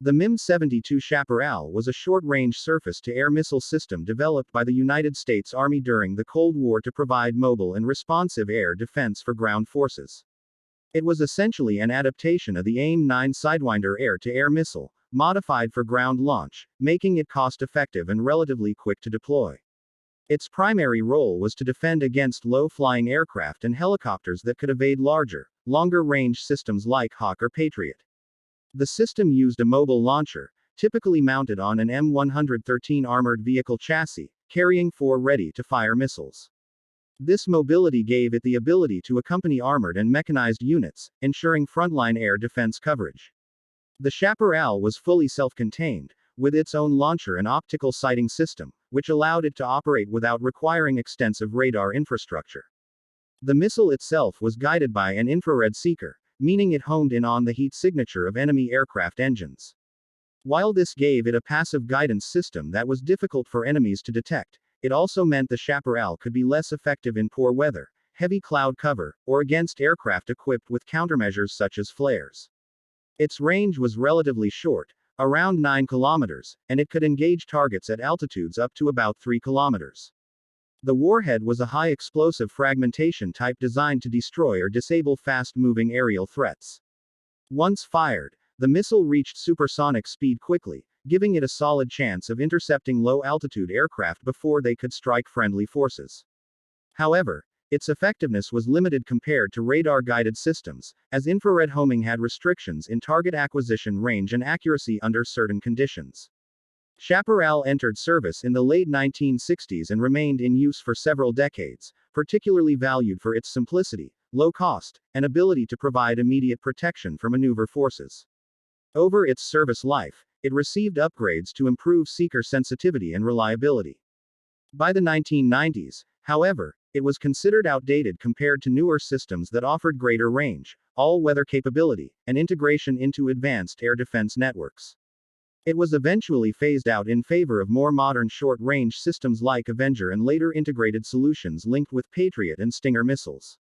The MIM-72 Chaparral was a short-range surface-to-air missile system developed by the United States Army during the Cold War to provide mobile and responsive air defense for ground forces. It was essentially an adaptation of the AIM-9 Sidewinder air-to-air missile, modified for ground launch, making it cost-effective and relatively quick to deploy. Its primary role was to defend against low-flying aircraft and helicopters that could evade larger, longer-range systems like Hawk or Patriot. The system used a mobile launcher, typically mounted on an M113 armored vehicle chassis, carrying 4 ready-to-fire missiles. This mobility gave it the ability to accompany armored and mechanized units, ensuring frontline air defense coverage. The Chaparral was fully self-contained, with its own launcher and optical sighting system, which allowed it to operate without requiring extensive radar infrastructure. The missile itself was guided by an infrared seeker, meaning it honed in on the heat signature of enemy aircraft engines. While this gave it a passive guidance system that was difficult for enemies to detect, it also meant the Chaparral could be less effective in poor weather, heavy cloud cover, or against aircraft equipped with countermeasures such as flares. Its range was relatively short, around 9 kilometers, and it could engage targets at altitudes up to about 3 kilometers. The warhead was a high-explosive fragmentation type designed to destroy or disable fast-moving aerial threats. Once fired, the missile reached supersonic speed quickly, giving it a solid chance of intercepting low-altitude aircraft before they could strike friendly forces. However, its effectiveness was limited compared to radar-guided systems, as infrared homing had restrictions in target acquisition range and accuracy under certain conditions. Chaparral entered service in the late 1960s and remained in use for several decades, particularly valued for its simplicity, low cost, and ability to provide immediate protection for maneuver forces. Over its service life, it received upgrades to improve seeker sensitivity and reliability. By the 1990s, however, it was considered outdated compared to newer systems that offered greater range, all-weather capability, and integration into advanced air defense networks. It was eventually phased out in favor of more modern short-range systems like Avenger and later integrated solutions linked with Patriot and Stinger missiles.